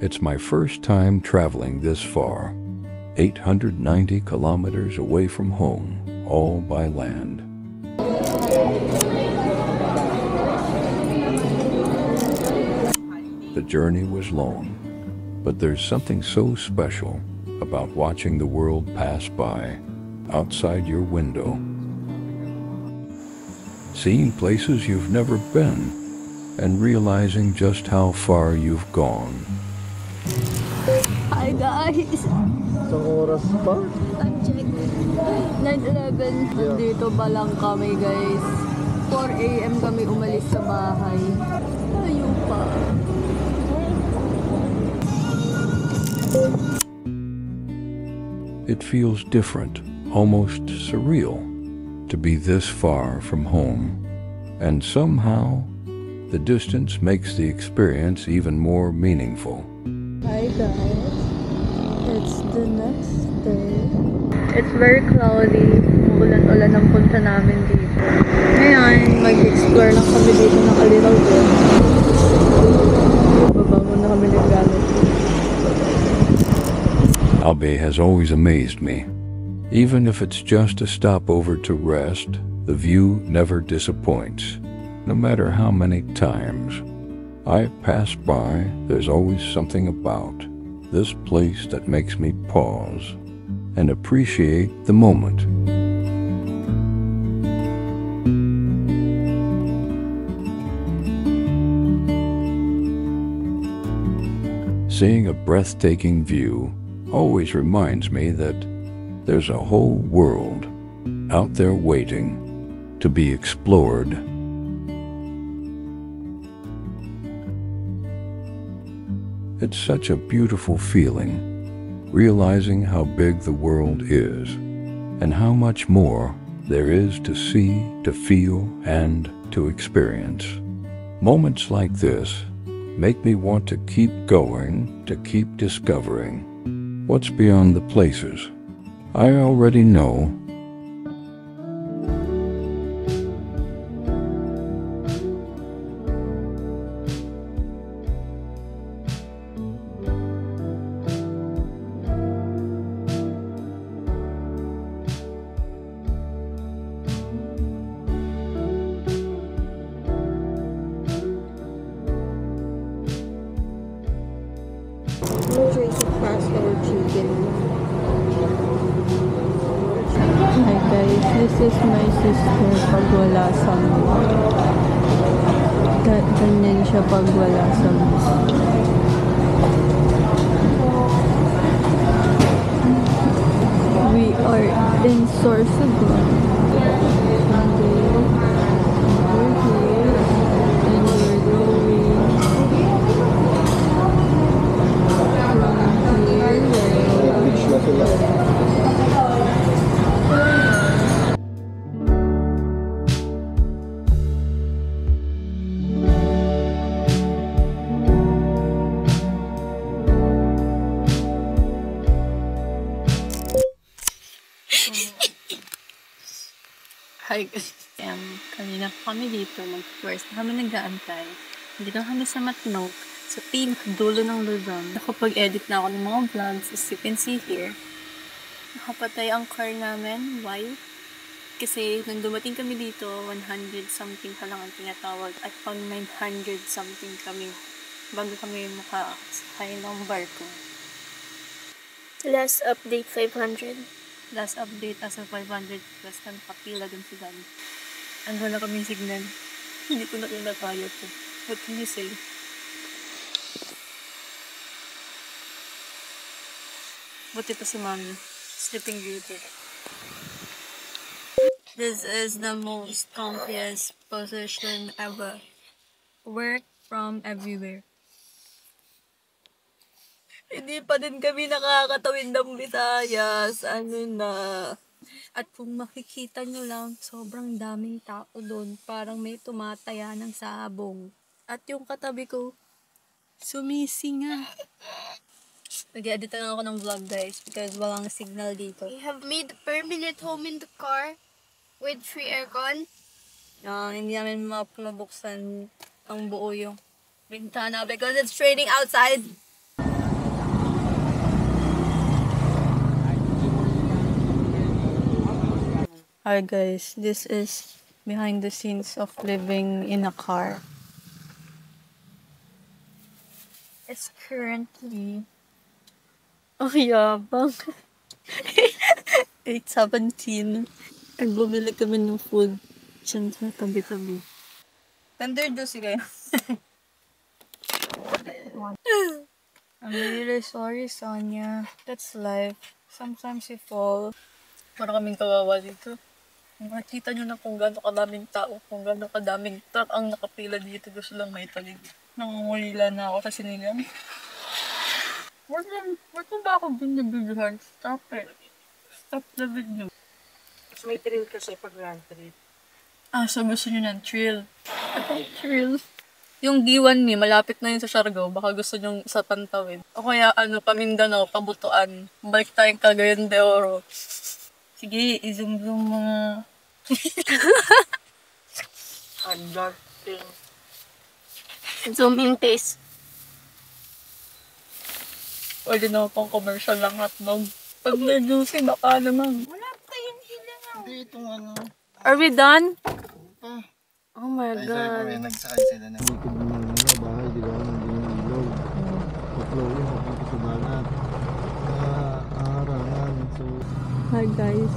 It's my first time traveling this far, 890 kilometers away from home, all by land. The journey was long, but there's something so special about watching the world pass by outside your window. Seeing places you've never been and realizing just how far you've gone. Hi guys! Isang oras pa? I'm checking. 9:11. Nandito pa lang kami guys. 4 AM kami umalis sa bahay. Layo pa. It feels different, almost surreal, to be this far from home. And somehow, the distance makes the experience even more meaningful. Hi guys. It's the next day. It's very cloudy. Ulan-ulan ang punta namin dito. Ngayon, mag-explore lang kami dito ng a little bit. Babangon na kami ng gamit. Albay has always amazed me. Even if it's just a stopover to rest, the view never disappoints. No matter how many times I pass by, there's always something about this place that makes me pause and appreciate the moment. Seeing a breathtaking view always reminds me that there's a whole world out there waiting to be explored. It's such a beautiful feeling, realizing how big the world is and how much more there is to see, to feel, and to experience. Moments like this make me want to keep going, to keep discovering what's beyond the places I already know. Hi guys, this is my sister pag wala sa mood. Ganyan siya pag wala sa mood. We are in Sorsogon. We're here and we're going from here. Hi guys. Kanina pa kami dito, mag-tours na kami nag-aantay. Dito kami sa Matnog, sa pinakadulo ng Luzon. Nakapag-edit na ako ng mga vlogs, as you can see here. Nakapatay ang car namin. Why? Kasi nung dumating kami dito, 100 something pa lang ang tinatawag at pang 900 something kami bago kami makasakay ng barko. Last update 500. Last update as of 500 plus na nakapila dun si Dan. And wala kaming signal. Hindi ko na kinakaya to. What can you say? Buti pa si Mami. Sleeping Beauty. This is the most comfiest position ever. Work from everywhere. Hindi pa din kami nakakatawid ng Visayas. Ano na. At kung makikita nyo lang, sobrang daming tao doon. Parang may tumataya ng sabong. At yung katabi ko, sumisinga. Nag-edit na ako ng vlog guys because walang signal dito. We have made a permanent home in the car with free aircon. Hindi namin mabuksan ang buo yung bintana because it's raining outside. Hi guys, this is behind the scenes of living in a car. It's currently... Oh, yabang. 8:17. Nagbumili kami ng food. Diyan sa tabi-tabi. Tender juicy kayo. I'm really sorry, Sonia. That's life. Sometimes you fall. Para kaming kawawa dito. Makikita nyo na kung gaano kadaming tao, kung gaano kadaming truck ang nakapila dito. Gusto lang may talig. Nangungulila na ako sa sinigang. Ba't mo ba ako binibigyan? Stop it. Stop the video. Mas may thrill kasi pag land trip. Ah, so gusto nyo ng thrill. Thrill. Yung D1 ni, malapit na yun sa Siargao. Baka gusto nyo sa Pantawid. O kaya, Pamindanao, Pabutuan. Balik tayong Cagayan de Oro. Sige, i-zoom-zoom mga... Unlock thing. Zooming taste. Pwede na pang commercial ng hotdog. Pag na-juicy, baka naman. Wala pa yung hilang. Hindi itong ano. Are we done? Pa. Oh my Ay, sorry God. kami, nagsakay sila na. Hindi ko naman bahay, di ba? Hindi yung ilaw. Pa-flowing, papunta sa dagat. Aharangan. So, Hi guys.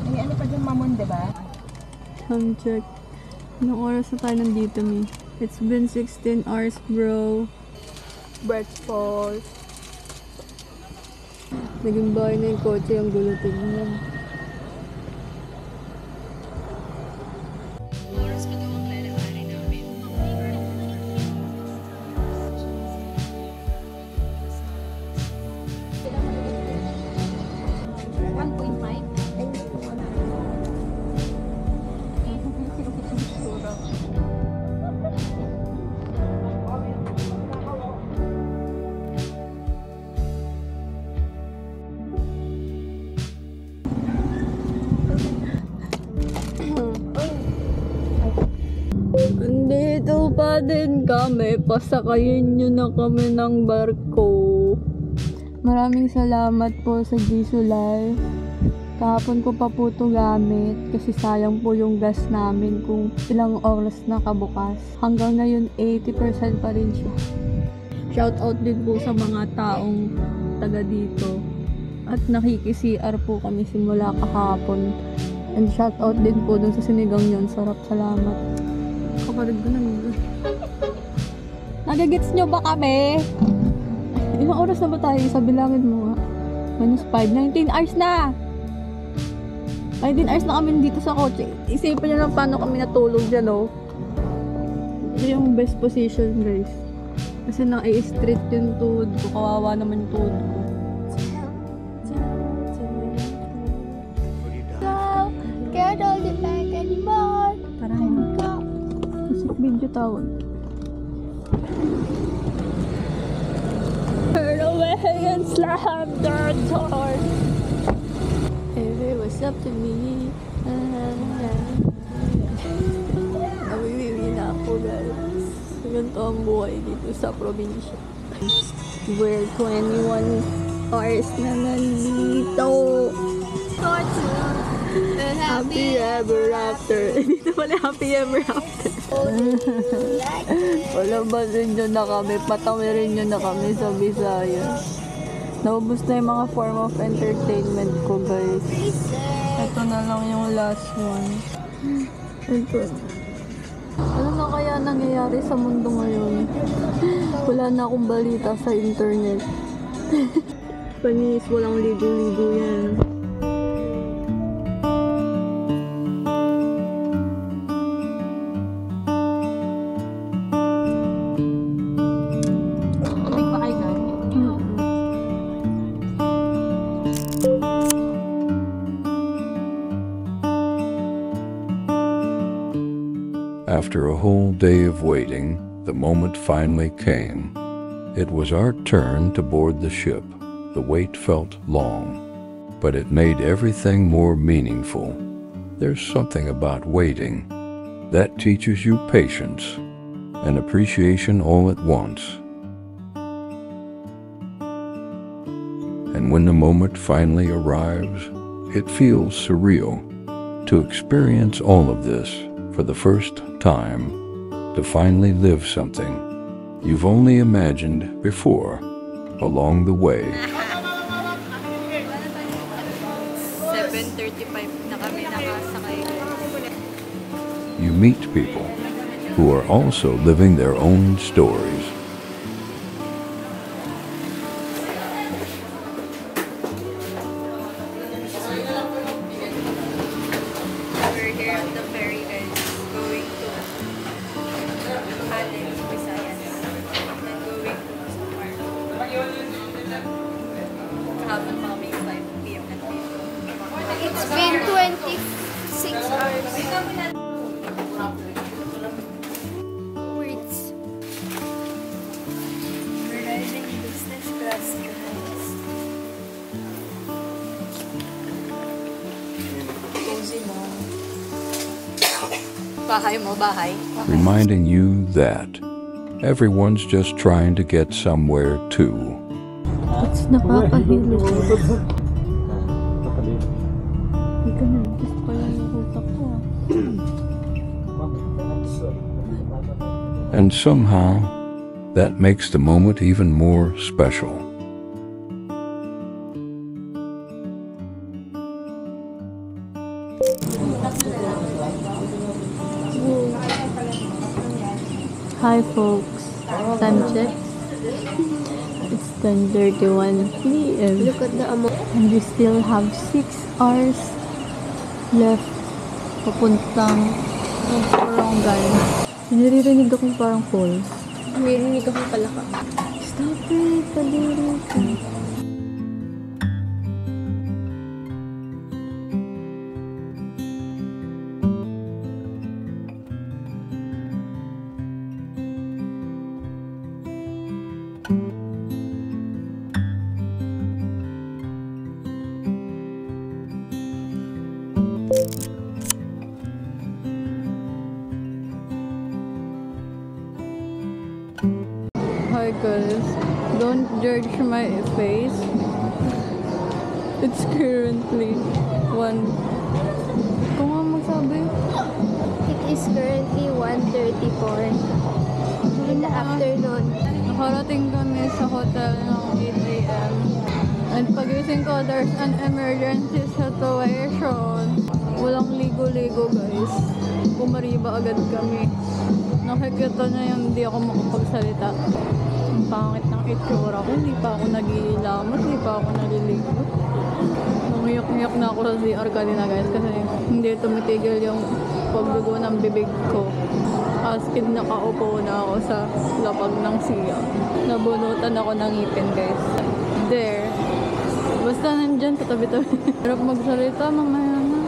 Ay, ano pa dyan, mamon, diba? Time check. Anong oras na tayo nandito, Mi? It's been 16 hours, bro. Breakfast. Naging bahay na yung kotse, ang gulo tignan. Andito pa din kami, pasakayin nyo na kami ng barko. Maraming salamat po sa Jisoo Life. Kahapon ko pa po ito gamit kasi sayang po yung gas namin kung ilang oras nakabukas. Hanggang ngayon 80% pa rin siya. Shout out din po sa mga taong taga dito. At nakiki-CR po kami simula kahapon. And shout out din po dun sa sinigang yun. Sarap, salamat. Kapatid ko naman. Nagagets nyo ba kami? Ilang oras na ba tayo? Sabilangin mo nga. -5. 19 hours na! 19 hours na kami dito sa kotse. Isipin nyo lang paano kami natulog dyan, oh. Ito yung best position, guys. Kasi nai-street yung tuhod ko. Kawawa naman yung tuhod ko. Can't hold it back anymore. Parang music video tawag. Turn away and slam the door. If it was up to me. Nawiwiwi na ako, guys. Ganito ang buhay dito sa probinsya. We're 21 hours na nandito. Happy ever after. Dito pala happy ever after. Palabasin nyo na kami. Patawirin nyo na kami sa Visayas. Naubos na yung mga form of entertainment ko, guys. Ito na lang yung last one. Ito. Ano na kaya nangyayari sa mundo ngayon? Wala na akong balita sa internet. Panis, walang ligo-ligo yan. After a whole day of waiting, the moment finally came. It was our turn to board the ship. The wait felt long, but it made everything more meaningful. There's something about waiting that teaches you patience and appreciation all at once. And when the moment finally arrives, it feels surreal. To experience all of this for the first time, to finally live something you've only imagined before along the way. 7:35 na kami nakasakay. You meet people who are also living their own stories. We're here at the ferry, guys, going to Allen, Visayas, and going to somewhere. Kahapon pa kami 5 p.m. nandito. It's been 26 hours. Words. We're riding business class, guys. Cozy mo. Bahay mo, bahay. Reminding you that everyone's just trying to get somewhere too. It's nakakahilo. Hindi ka na, gusto ko lang yung utak ko. And somehow, that makes the moment even more special. Hi folks, time check. It's 10:31 p.m. Look at the amount. And we still have 6 hours left papuntang Barangay. Naririnig akong parang calls. May akong palaka. Stop it, kadiri ka. Hi guys, don't judge my face. It's currently 1. Kung nga magsabi. It is currently 1:34 in the afternoon. Nakarating kami sa hotel ng 8 a.m. And pagising ko, there's an emergency situation. Walang ligo-ligo guys. Pumariba agad kami. Nakikita na yung hindi ako makapagsalita. Ang pangit ng itsura ko. Hindi pa ako nag-iilamot. Hindi pa ako naliligo. Nangiyak-ngiyak na ako sa CR kanina guys. Kasi hindi tumitigil yung pagdugo ng bibig ko. As in, nakaupo na ako sa lapag ng CR. Nabunutan ako ng ngipin guys. There. Basta nandyan sa tabi-tabi. Hirap magsalita mamaya na.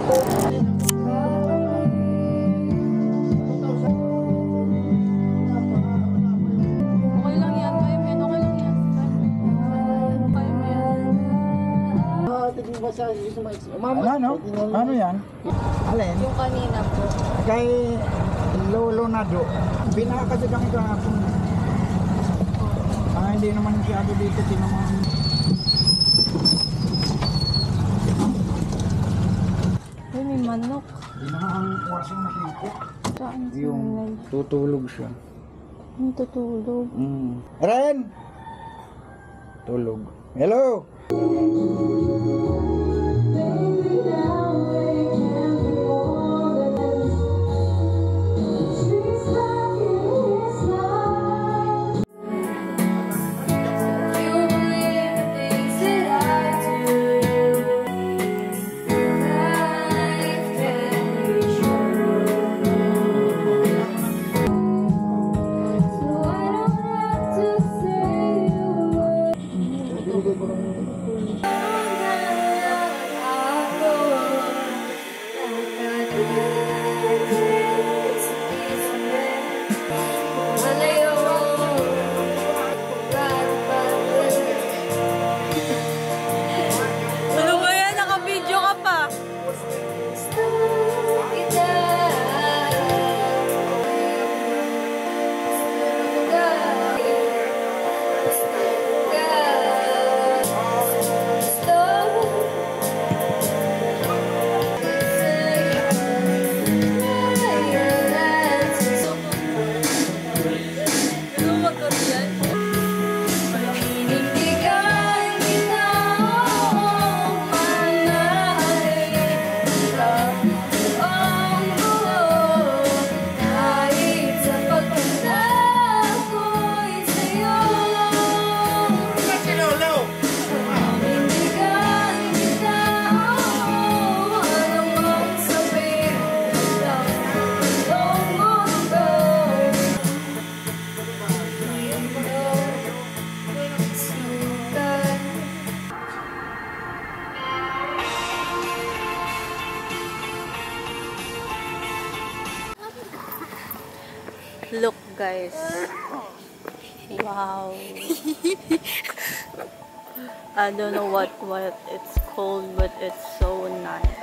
Okay lang yan. Kaya mo yan. Okay lang yan. Kaya mo yan. Ano? Ano yan? Alin? Yung kanina po. Kay Lolo Nado. Pinakakasya kami kahapon. Hindi naman masyado dito. Tinaman. Uy, may manok. Ang washing machine ko. Saan Yung tutulog siya. yung tutulog? Ren! Tulog. Hello! guys. Wow. I don't know what it's called, but it's so nice.